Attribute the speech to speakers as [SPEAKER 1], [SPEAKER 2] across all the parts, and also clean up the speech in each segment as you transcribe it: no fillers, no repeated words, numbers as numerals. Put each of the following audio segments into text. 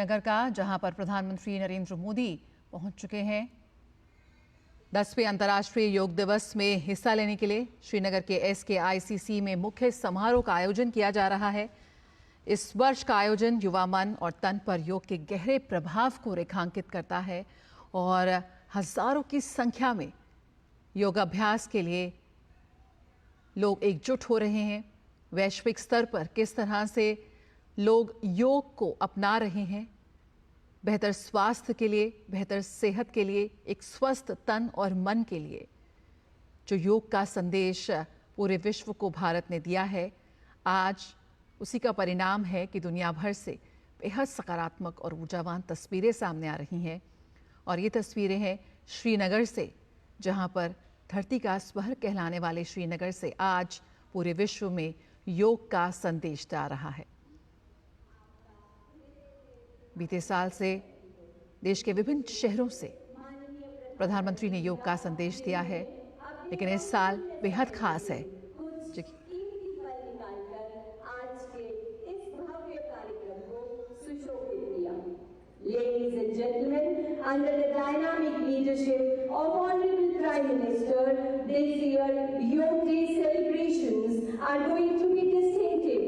[SPEAKER 1] श्रीनगर का, जहां पर प्रधानमंत्री नरेंद्र मोदी पहुंच चुके हैं 10वें अंतर्राष्ट्रीय योग दिवस में हिस्सा लेने के लिए। श्रीनगर के SKICC में मुख्य समारोह का आयोजन किया जा रहा है। इस वर्ष का आयोजन युवा मन और तन पर योग के गहरे प्रभाव को रेखांकित करता है और हजारों की संख्या में योगाभ्यास के लिए लोग एकजुट हो रहे हैं। वैश्विक स्तर पर किस तरह से लोग योग को अपना रहे हैं, बेहतर स्वास्थ्य के लिए, बेहतर सेहत के लिए, एक स्वस्थ तन और मन के लिए जो योग का संदेश पूरे विश्व को भारत ने दिया है, आज उसी का परिणाम है कि दुनिया भर से बेहद सकारात्मक और ऊर्जावान तस्वीरें सामने आ रही हैं। और ये तस्वीरें हैं श्रीनगर से, जहां पर धरती का स्वर कहलाने वाले श्रीनगर से आज पूरे विश्व में योग का संदेश जा रहा है। बीते साल से देश के विभिन्न शहरों से प्रधानमंत्री ने योग का संदेश दिया है, लेकिन इस साल बेहद खास है।
[SPEAKER 2] Ladies and gentlemen, under the dynamic leadership of Honorable Prime Minister, this year Yoga Day celebrations are going to be distinctive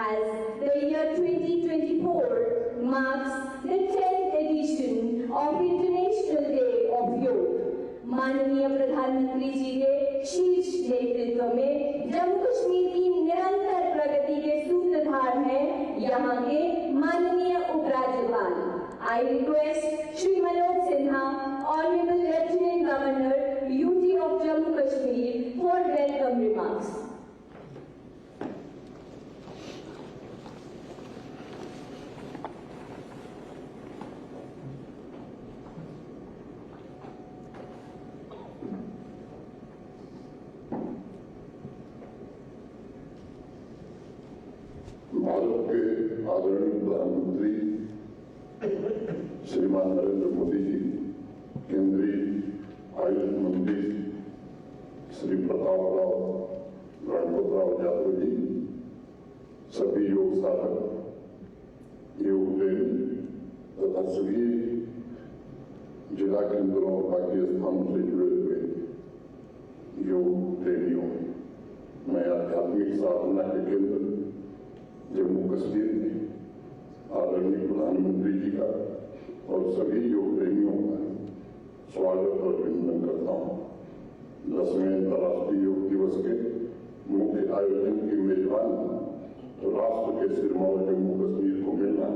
[SPEAKER 2] as the year 2024 marks the 10th edition of International Day of Yoga. माननीय प्रधानमंत्री जी के शीर्ष नेतृत्व में जम्मू कश्मीर की निरंतर प्रगति के सूत्रधार हैं यहाँ के माननीय उपराज्यपाल। I request Shri Manoj Sinha, Honorable Lieutenant Governor, UT of Jammu Kashmir, for welcome remarks.
[SPEAKER 3] Bharat के आदरणीय प्रधानमंत्री श्रीमान नरेंद्र मोदी जी, केंद्रीय आयुष मंत्री श्री प्रतापराव गणपतराव यादव जी, सभी योग साधक, योग प्रेमी तथा सभी जिला केंद्रों और बाकी स्थानों से जुड़े हुए योग प्रेमियों, मैं आध्यात्मिक साधना के केंद्र जम्मू कश्मीर में आदरणीय प्रधानमंत्री जी का और सभी योग प्रेमियों का स्वागत और अभिनंदन करता हूँ। 10वें अंतर्राष्ट्रीय योग दिवस के मुख्य आयोजन की मेजबान तो राष्ट्र के सिरमौर जम्मू कश्मीर को मिलना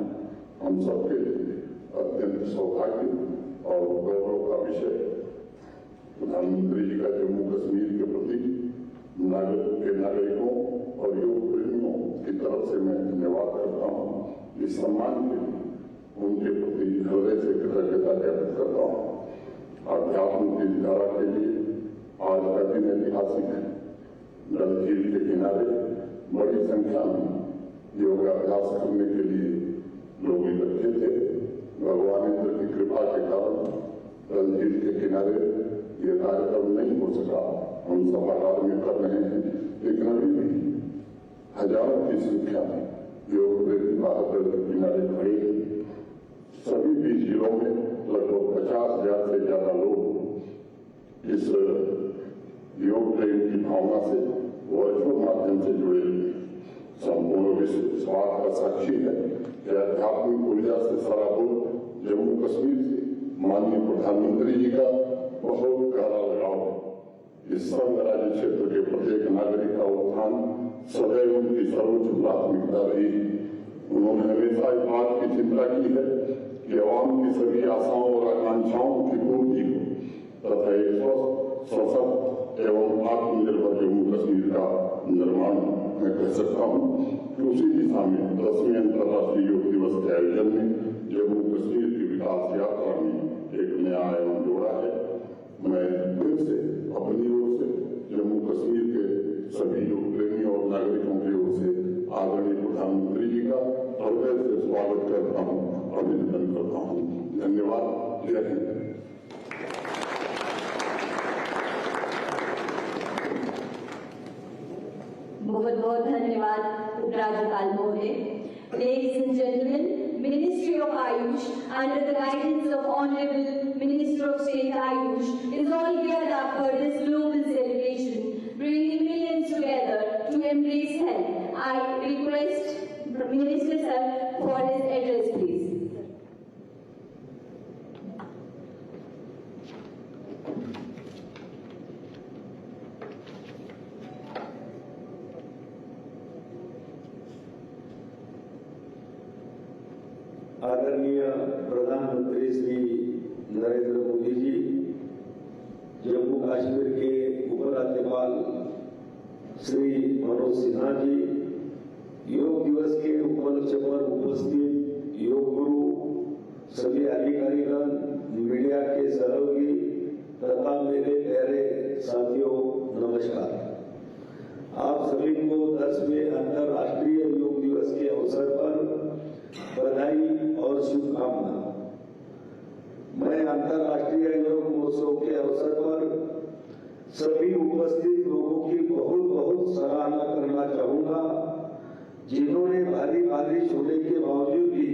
[SPEAKER 3] हम सबके लिए अत्यंत सौभाग्य और गौरव का विषय। प्रधानमंत्री जी का जम्मू कश्मीर के प्रति नागरिकों और योग प्रेमियों की तरफ से मैं धन्यवाद करता हूँ। इस सम्मान के लिए उनके प्रति हृदय से कृतज्ञता व्यक्त करता हूँ। अध्यात्म की धारा के लिए आज का दिन ऐतिहासिक है। डल झील के किनारे बड़ी संख्या में योगाभ्यास करने के लिए लोग इकट्ठे थे। भगवान इंद्र की कृपा के कारण डल झील के किनारे ये कार्यक्रम नहीं हो सका। हम सभागार में कर रहे हैं, लेकिन अभी भी हजारों की संख्या में योग प्रेमी बहादुर के किनारे खड़े हैं। सभी 20 जिलों में लगभग 50,000 से ज्यादा लोग इस योग प्रेम की भावना से वर्चुअल माध्यम से जुड़े हुए। संपूर्ण विश्व इस बात का साक्षी है कि आध्यात्मिक ऊर्जा से सराबोर जम्मू कश्मीर से माननीय प्रधानमंत्री जी का बहुत गहरा लगाव है। इस संघ राज्य क्षेत्र के प्रत्येक नागरिक का उत्थान सदैव उनकी सर्वोच्च प्राथमिकता रही। उन्होंने हमेशा इस बात की चिंता की है कि आवाम की सभी आशाओं और आकांक्षाओं की पूर्ति हो तथा एक स्वस्थ, सशक्त एवं आत्मनिर्भर जम्मू कश्मीर का निर्माण। मैं कह सकता हूँ कि उसी दिशा में 10वें अंतर्राष्ट्रीय योग दिवस के आयोजन में जम्मू कश्मीर की विकास यात्रा में एक नया आयाम जोड़ा है। मैं फिर से अपनी ओर से जम्मू कश्मीर के सभी योग प्रेमियों और नागरिकों की ओर से आदरणीय प्रधानमंत्री जी का हृदय से स्वागत करता हूँ, अभिनंदन करता हूँ। धन्यवाद। जय हिंद।
[SPEAKER 2] बहुत बहुत धन्यवाद उपराज्यपाल महोदय। Ladies and gentlemen, Ministry of Ayush under the guidance of Honorable Minister of State Ayush is all geared up for this global celebration, bringing millions together to embrace health. I request Minister Sir for his address, please.
[SPEAKER 4] आदरणीय प्रधानमंत्री श्री नरेंद्र मोदी जी, जम्मू कश्मीर के उपराज्यपाल श्री मनोज सिन्हा जी, योग दिवस के उपलक्ष्य पर उपस्थित योग गुरु, सभी अधिकारीगण, मीडिया के सहयोगी तथा मेरे प्यारे साथियों, नमस्कार। आप सभी को 10वें अंतर्राष्ट्रीय योग दिवस के अवसर पर बधाई और शुभकामना। मैं अंतर्राष्ट्रीय योग महोत्सव के अवसर पर सभी उपस्थित लोगों की बहुत बहुत सराहना करना चाहूंगा, जिन्होंने भारी बारिश होने के बावजूद भी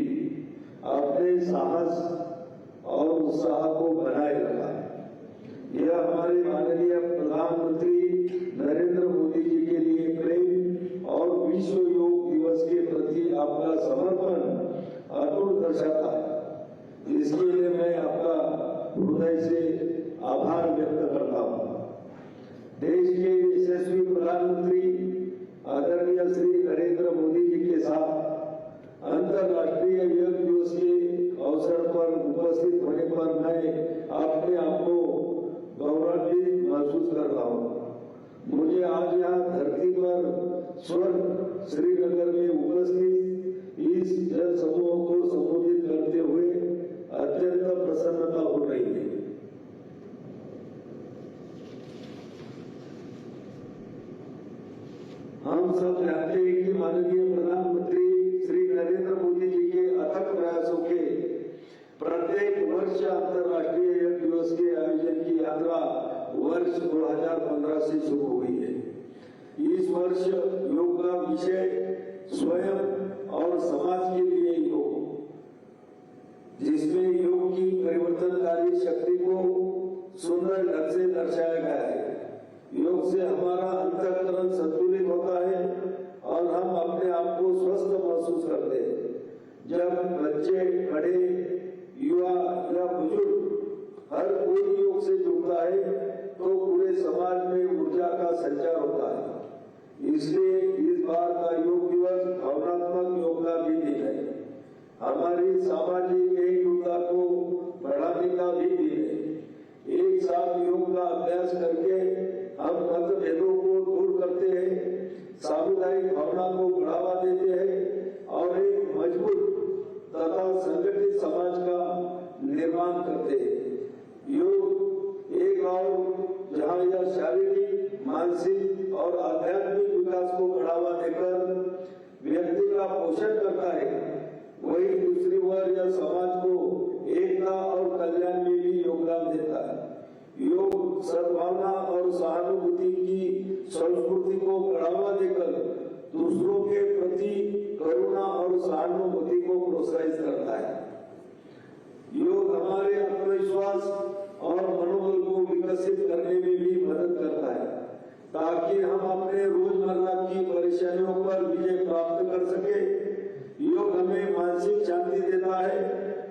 [SPEAKER 4] अपने साहस और उत्साह को बनाए रखा। यह हमारे माननीय प्रधानमंत्री नरेंद्र मोदी जी के लिए प्रेम और विश्व योग दिवस के प्रति आपका समर्पण अटूट दर्शाता है। इसके लिए मैं आपका हृदय से आभार व्यक्त करता हूँ। देश के यशस्वी प्रधानमंत्री आदरणीय श्री नरेंद्र मोदी जी के साथ अंतर्राष्ट्रीय योग दिवस के अवसर पर उपस्थित होने पर मैं अपने आप को गौरवान्वित महसूस कर रहा हूँ। मुझे आज यहाँ धरती पर स्वर्ग श्रीनगर में उपस्थित इस जन समूह को संबोधित करते हुए अत्यंत प्रसन्नता हो रही है। हम सब जानते हैं कि माननीय प्रधानमंत्री श्री नरेंद्र मोदी जी के अथक प्रयासों के प्रत्येक वर्ष अंतर्राष्ट्रीय योग दिवस के आयोजन की यात्रा वर्ष 2015 से शुरू हुई है। इस वर्ष योग का विषय स्वयं और समाज के लिए योग, जिसमें योग की परिवर्तनकारी शक्ति को सुंदर ढंग से दर्शाया गया है। योग से हमारा अंतःकरण संतुलित होता है और हम अपने आप को स्वस्थ महसूस करते हैं। जब बच्चे, बड़े, युवा या बुजुर्ग हर कोई योग से जुड़ता है तो पूरे समाज में ऊर्जा का संचार होता है। इसलिए इस बार का योग दिवस भावनात्मक योग का भी दिन है। हमारी सामाजिक एकजुटता को बढ़ाने का भी दिन है। एक साथ योग का अभ्यास करके हम मतभेदों को दूर करते हैं, सामुदायिक भावना को बढ़ावा देते हैं और एक मजबूत तथा संगठित समाज का निर्माण करते हैं। योग एक और जहाँ यह शारीरिक, मानसिक और आध्यात्मिक विकास को बढ़ावा देकर व्यक्ति का पोषण करता है, वही दूसरी ओर यह समाज को एकता और कल्याण में भी योगदान देता है। योग सद्भावना और सहानुभूति की संस्कृति को बढ़ावा देकर दूसरों के प्रति करुणा और सहानुभूति को प्रोत्साहित करता है। योग हमारे आत्मविश्वास और मनोबल को विकसित करने में भी मदद करता है, ताकि हम अपने रोजमर्रा की परेशानियों पर विजय प्राप्त कर सके। योग हमें मानसिक शांति देता है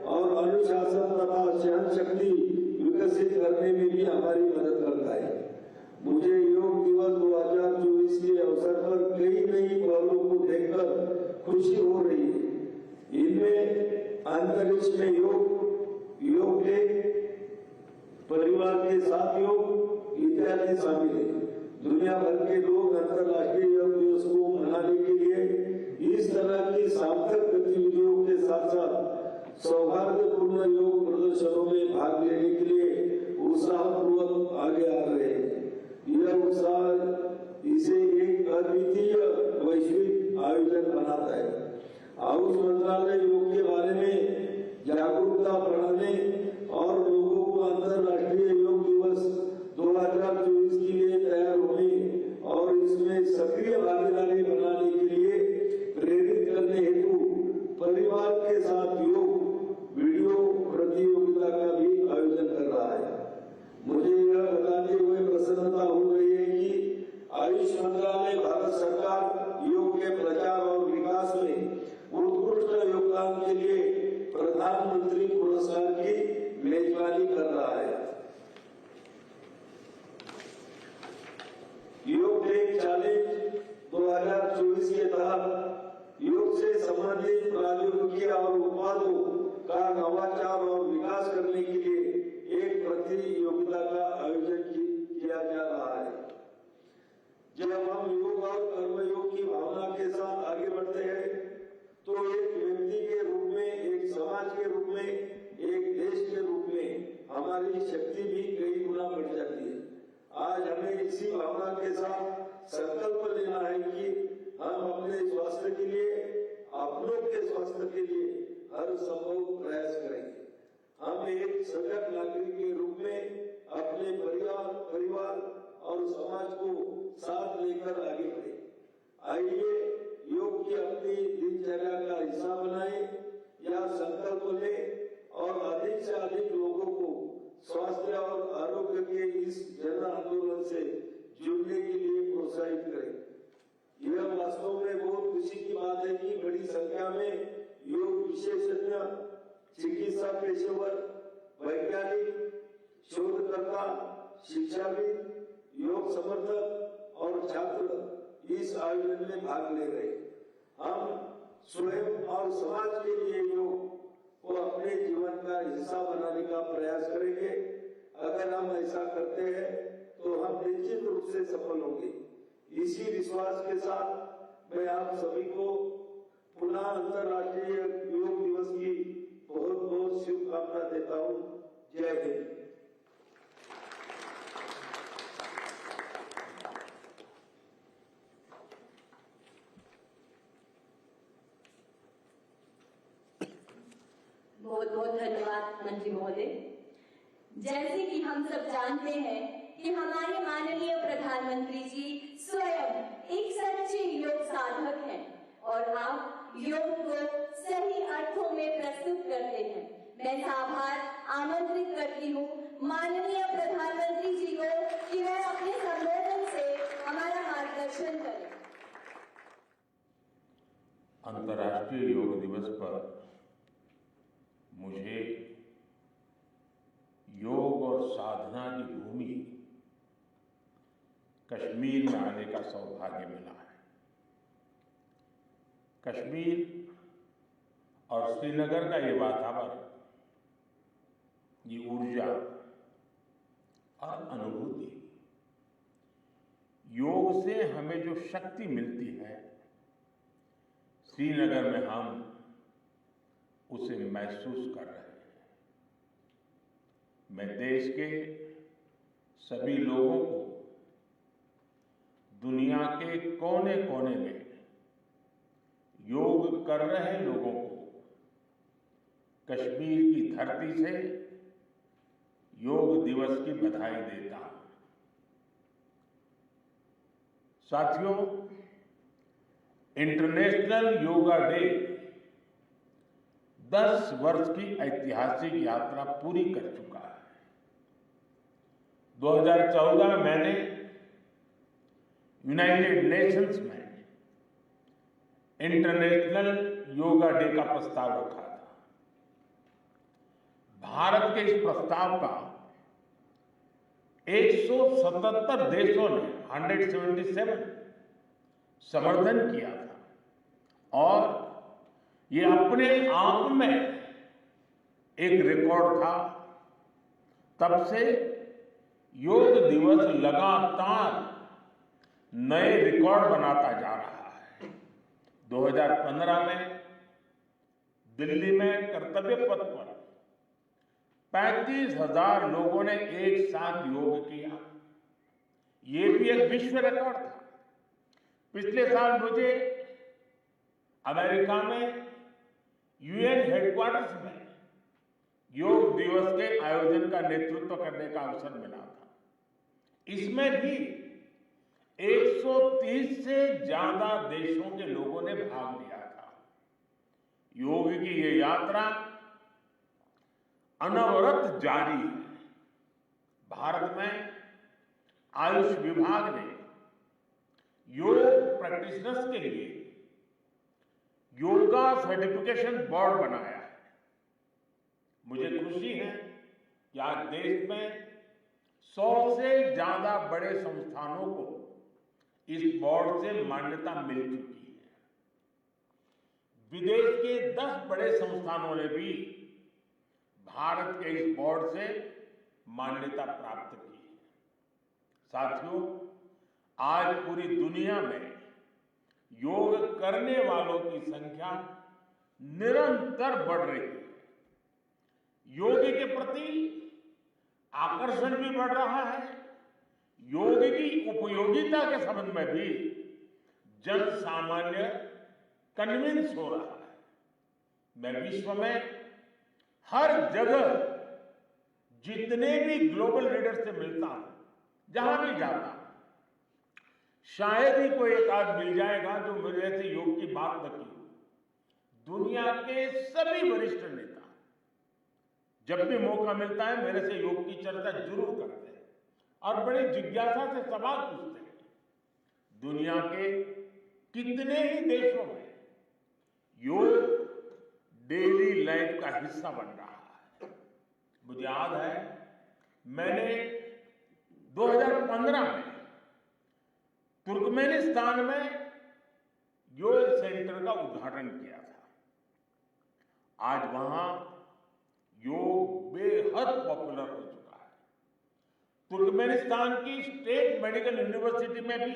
[SPEAKER 4] और अनुशासन तथा सहन शक्ति विकसित करने में भी हमारी मदद करता है। मुझे योग दिवस 2024 के अवसर पर कई नई पहलों को देखकर खुशी हो रही है। इनमें अंतरिक्ष में योग डे, परिवार के साथ योग इत्यादि शामिल है। दुनिया भर के लोग अंतर्राष्ट्रीय योग दिवस को मनाने के लिए इस तरह की सार्थक गतिविधियों के साथ साथ सौहार्दपूर्ण योग प्रदर्शनों में भाग लेने के लिए उत्साहपूर्वक आगे आ रहे हैं। यह उत्साह इसे एक अद्वितीय वैश्विक आयोजन बनाता है। आयुष मंत्रालय योग के बारे में जागरूकता बढ़ाने और लोगों को अंतर्राष्ट्रीय योग दिवस 2024 के लिए तैयार होने और इसमें सक्रिय भागीदारी बनाने के लिए प्रेरित करने हेतु परिवार के साथ प्रधानमंत्री पुरस्कार की मेजबानी कर रहा है। योग डे चैलेंज 2024 के तहत योग से संबंधित प्रौद्योगिकी और उत्पादों का नवाचार और विकास करने के लिए एक प्रतियोगिता का आयोजन किया जा रहा है। जब हम योग और कर्मयोग की भावना के साथ आगे बढ़ते हैं तो एक व्यक्ति के रूप में, एक समाज के रूप में, एक देश के रूप में हमारी शक्ति भी कई गुना बढ़ जाती है। आज हमें इसी भावना के साथ संकल्प लेना है कि हम अपने स्वास्थ्य के लिए, अपनों के स्वास्थ्य के लिए हर संभव प्रयास करेंगे। हम एक सजग नागरिक के रूप में अपने परिवार और समाज को साथ लेकर आगे बढ़े। आइए योग की अपनी दिनचर्या का हिस्सा बनाएं या संकल्प लें और अधिक से अधिक लोगों को स्वास्थ्य और आरोग्य के इस जन आंदोलन से जुड़ने के लिए प्रोत्साहित करें। यह वास्तव में बहुत खुशी की बात है कि बड़ी संख्या में योग विशेषज्ञ, चिकित्सा पेशेवर, वैज्ञानिक, शोधकर्ता, शिक्षाविद, योग समर्थक और छात्र इस आयोजन में भाग ले रहे। हम स्वयं और समाज के लिए योग को अपने जीवन का हिस्सा बनाने का प्रयास करेंगे। अगर हम ऐसा करते हैं तो हम निश्चित रूप से सफल होंगे। इसी विश्वास के साथ मैं आप सभी को पुनः अंतर्राष्ट्रीय योग दिवस की बहुत बहुत शुभकामना देता हूँ। जय हिंद।
[SPEAKER 2] बहुत बहुत धन्यवाद मंत्री महोदय। जैसे कि हम सब जानते हैं कि हमारे माननीय प्रधानमंत्री जी स्वयं एक सच्चे योग साधक हैं और आप योग को सही अर्थों में प्रस्तुत करते हैं। मैं आभार आमंत्रित करती हूँ माननीय प्रधानमंत्री जी को कि वह अपने संबोधन से हमारा मार्गदर्शन करें।
[SPEAKER 5] अंतर्राष्ट्रीय योग दिवस पर मुझे योग और साधना की भूमि कश्मीर में आने का सौभाग्य मिला है। कश्मीर और श्रीनगर का ये वातावरण, ये ऊर्जा और अनुभूति, योग से हमें जो शक्ति मिलती है, श्रीनगर में हम उसे महसूस कर रहे हैं। मैं देश के सभी लोगों को, दुनिया के कोने कोने में योग कर रहे लोगों को कश्मीर की धरती से योग दिवस की बधाई देता हूं। साथियों, इंटरनेशनल योगा डे 10 वर्ष की ऐतिहासिक यात्रा पूरी कर चुका है। 2014 में मैंने यूनाइटेड नेशंस में इंटरनेशनल योगा डे का प्रस्ताव रखा था। भारत के इस प्रस्ताव का 177 देशों ने 177 समर्थन किया था और ये अपने आप में एक रिकॉर्ड था। तब से योग दिवस लगातार नए रिकॉर्ड बनाता जा रहा है। 2015 में दिल्ली में कर्तव्य पथ पर 35,000 लोगों ने एक साथ योग किया। ये भी एक विश्व रिकॉर्ड था। पिछले साल मुझे अमेरिका में यूएन हेडक्वार्टर्स में योग दिवस के आयोजन का नेतृत्व करने का अवसर मिला था। इसमें भी 130 से ज्यादा देशों के लोगों ने भाग लिया था। योग की ये यात्रा अनवरत जारी है। भारत में आयुष विभाग ने योग प्रैक्टिशनर्स के लिए योगा सर्टिफिकेशन बोर्ड बनाया है। आज देश में 100 से ज्यादा बड़े संस्थानों को इस बोर्ड से मान्यता मिल चुकी है। विदेश के 10 बड़े संस्थानों ने भी भारत के इस बोर्ड से मान्यता प्राप्त की है। साथियों, आज पूरी दुनिया में योग करने वालों की संख्या निरंतर बढ़ रही है। योग के प्रति आकर्षण भी बढ़ रहा है। योग की उपयोगिता के संबंध में भी जन सामान्य कन्विंस हो रहा है। मैं विश्व में हर जगह जितने भी ग्लोबल लीडर से मिलता हूं, जहां भी जाता हूं, शायद ही कोई एक आध मिल जाएगा जो मेरे से योग की बात न की हो। दुनिया के सभी वरिष्ठ नेता जब भी मौका मिलता है मेरे से योग की चर्चा जरूर करते हैं और बड़ी जिज्ञासा से सवाल पूछते हैं। दुनिया के कितने ही देशों में योग डेली लाइफ का हिस्सा बन रहा है। मुझे याद है मैंने 2015 में तुर्कमेनिस्तान में योग सेंटर का उद्घाटन किया था। आज वहां योग बेहद पॉपुलर हो चुका है। तुर्कमेनिस्तान की स्टेट मेडिकल यूनिवर्सिटी में भी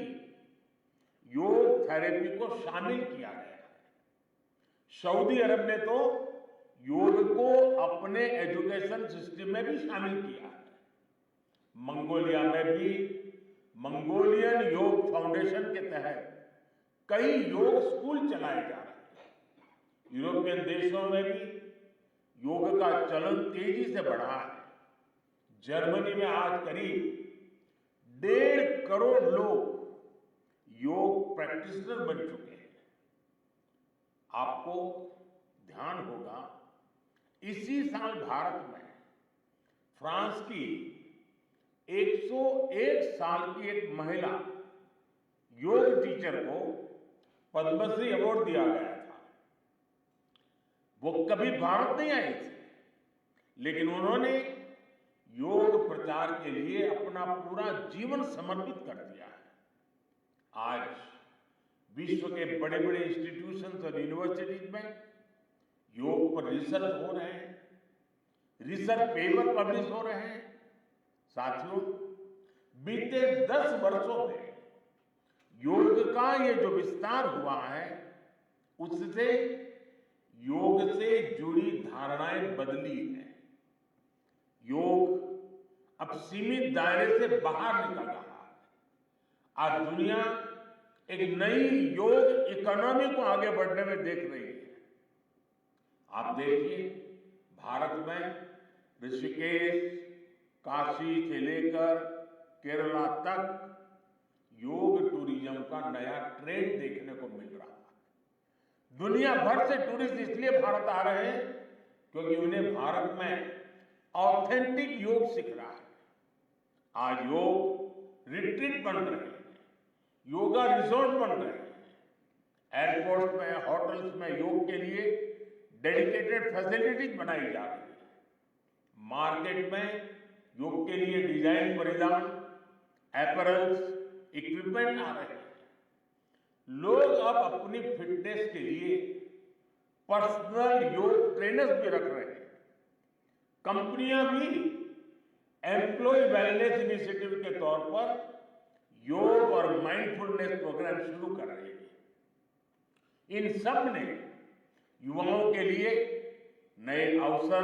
[SPEAKER 5] योग थेरेपी को शामिल किया गया है। सऊदी अरब ने तो योग को अपने एजुकेशन सिस्टम में भी शामिल किया है। मंगोलिया में भी मंगोलियन योग फाउंडेशन के तहत कई योग स्कूल चलाए जा रहे हैं। यूरोपियन देशों में भी योग का चलन तेजी से बढ़ा है। जर्मनी में आज करीब 1.5 करोड़ लोग योग प्रैक्टिशनर बन चुके हैं। आपको ध्यान होगा इसी साल भारत में फ्रांस की 101 साल की एक महिला योग टीचर को पद्मश्री अवार्ड दिया गया था। वो कभी भारत नहीं आई थी, लेकिन उन्होंने योग प्रचार के लिए अपना पूरा जीवन समर्पित कर दिया है। आज विश्व के बड़े बड़े इंस्टीट्यूशंस और यूनिवर्सिटीज में योग पर रिसर्च हो रहे हैं, रिसर्च पेपर पब्लिश हो रहे हैं। साथियों, बीते 10 वर्षों में योग का ये जो विस्तार हुआ है, उससे योग से जुड़ी धारणाएं बदली हैं। योग अब सीमित दायरे से बाहर निकल रहा है। आज दुनिया एक नई योग इकोनॉमी को आगे बढ़ने में देख रही है। आप देखिए, भारत में ऋषिकेश, काशी से लेकर केरला तक योग टूरिज्म का नया ट्रेंड देखने को मिल रहा है। दुनिया भर से टूरिस्ट इसलिए भारत आ रहे हैं क्योंकि उन्हें भारत में ऑथेंटिक योग सीख रहा है। आज योग रिट्रीट बन रहे हैं, योगा रिसोर्ट बन रहे हैं। एयरपोर्ट में, होटल्स में योग के लिए डेडिकेटेड फैसिलिटीज बनाई जा रही है। मार्केट में योग के लिए डिजाइन परिधान, अपैरल्स, इक्विपमेंट आ रहे हैं। लोग अब अपनी फिटनेस के लिए पर्सनल योग ट्रेनर्स भी रख रहे हैं। कंपनियां भी एम्प्लॉय वेलनेस इनिशिएटिव के तौर पर योग और माइंडफुलनेस प्रोग्राम शुरू कर रही है। इन सब ने युवाओं के लिए नए अवसर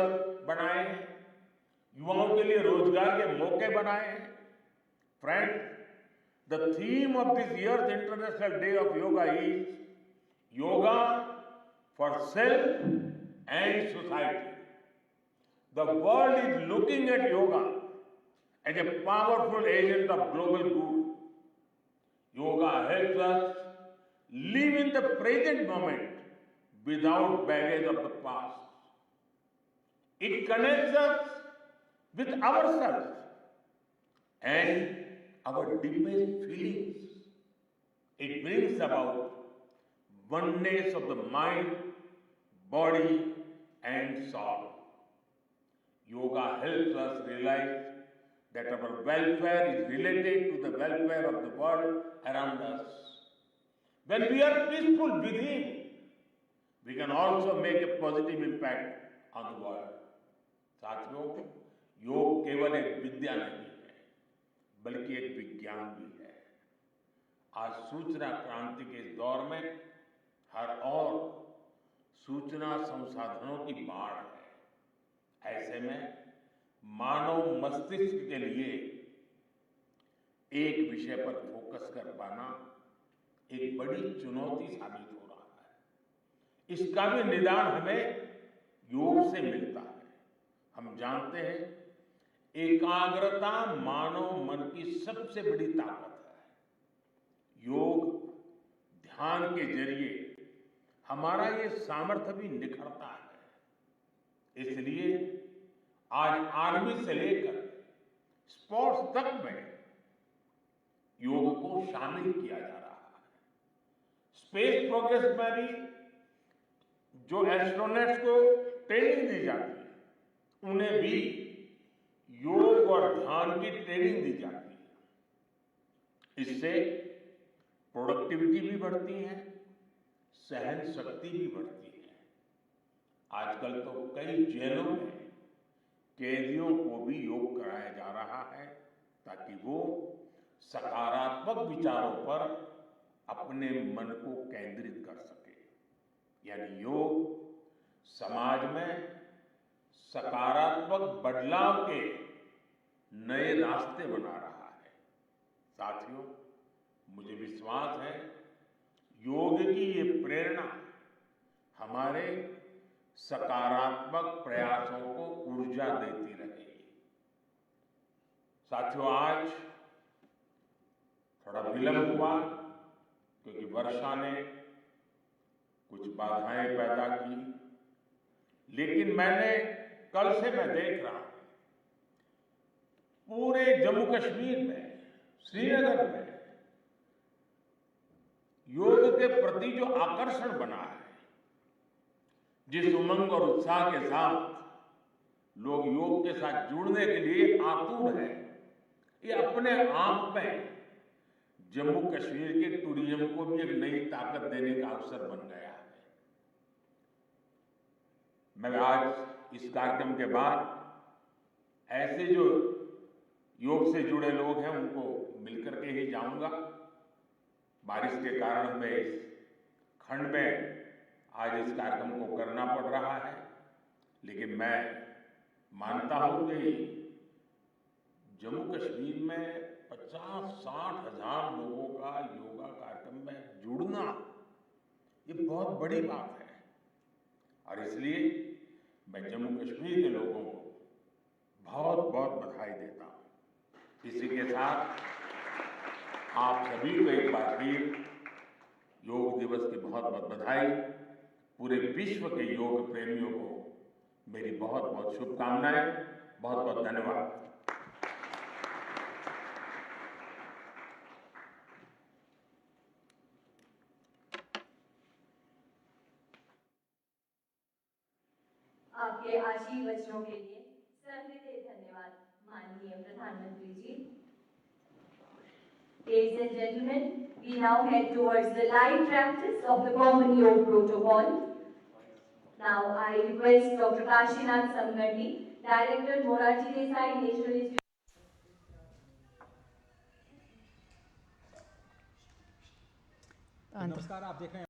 [SPEAKER 5] बनाए हैं, युवाओं के लिए रोजगार के मौके बनाए हैं। Friends, the theme of this years international day of yoga is yoga for self and society. The world is looking at yoga as a powerful agent of global good. Yoga helps us live in the present moment without baggage of the past. It connects us with ourselves and our deepest feelings. It brings about oneness of the mind, body, and soul. Yoga helps us realize that our welfare is related to the welfare of the world around us. When we are peaceful within, we can also make a positive impact on the world. साथियों, योग केवल एक विद्या नहीं है, बल्कि एक विज्ञान भी है। आज सूचना क्रांति के इस दौर में हर ओर सूचना संसाधनों की बाढ़ है। ऐसे में मानव मस्तिष्क के लिए एक विषय पर फोकस कर पाना एक बड़ी चुनौती साबित हो रहा है। इसका भी निदान हमें योग से मिलता है। हम जानते हैं, एकाग्रता मानव मन की सबसे बड़ी ताकत है। योग ध्यान के जरिए हमारा ये सामर्थ्य भी निखरता है। इसलिए आज आर्मी से लेकर स्पोर्ट्स तक में योग को शामिल किया जा रहा है। स्पेस प्रोग्रेस में भी जो एस्ट्रोनॉट्स को ट्रेनिंग दी जाती है, उन्हें भी योग और ध्यान की ट्रेनिंग दी जाती है। इससे प्रोडक्टिविटी भी बढ़ती है, सहन शक्ति भी बढ़ती है। आजकल तो कई जेलों में कैदियों को भी योग कराया जा रहा है, ताकि वो सकारात्मक विचारों पर अपने मन को केंद्रित कर सके। यानी योग समाज में सकारात्मक बदलाव के नए रास्ते बना रहा है। साथियों, मुझे विश्वास है योग की ये प्रेरणा हमारे सकारात्मक प्रयासों को ऊर्जा देती रहेगी। साथियों, आज थोड़ा विलंब हुआ क्योंकि वर्षा ने कुछ बाधाएं पैदा की, लेकिन कल से मैं देख रहा हूं पूरे जम्मू कश्मीर में, श्रीनगर में योग के प्रति जो आकर्षण बना है, जिस उमंग और उत्साह के साथ लोग योग के साथ जुड़ने के लिए आतुर हैं, ये अपने आप में जम्मू कश्मीर के टूरिज्म को भी एक नई ताकत देने का अवसर बन गया है। मैं आज इस कार्यक्रम के बाद ऐसे जो योग से जुड़े लोग हैं उनको मिलकर के ही जाऊंगा। बारिश के कारण हमें इस खंड में आज इस कार्यक्रम को करना पड़ रहा है, लेकिन मैं मानता हूं कि जम्मू कश्मीर में 50-60 हजार लोगों का योगा कार्यक्रम में जुड़ना ये बहुत बड़ी बात है। और इसलिए मैं जम्मू कश्मीर के लोगों को बहुत बहुत बधाई देता हूं। इसी के साथ आप सभी को एक बार फिर योग दिवस की बहुत बहुत बधाई। पूरे विश्व के योग प्रेमियों को मेरी बहुत बहुत शुभकामनाएं। बहुत बहुत धन्यवाद।
[SPEAKER 2] आपके आशीर्वचनों के लिए सहृदय धन्यवाद माननीय प्रधानमंत्री जी। Ladies and gentlemen, we now head towards the live practice of the Common Yoga Protocol. Now I request Dr. Kashinath Samgandi, Director, Morarji Desai National Institute.
[SPEAKER 6] नमस्कार, आप देख रहे हैं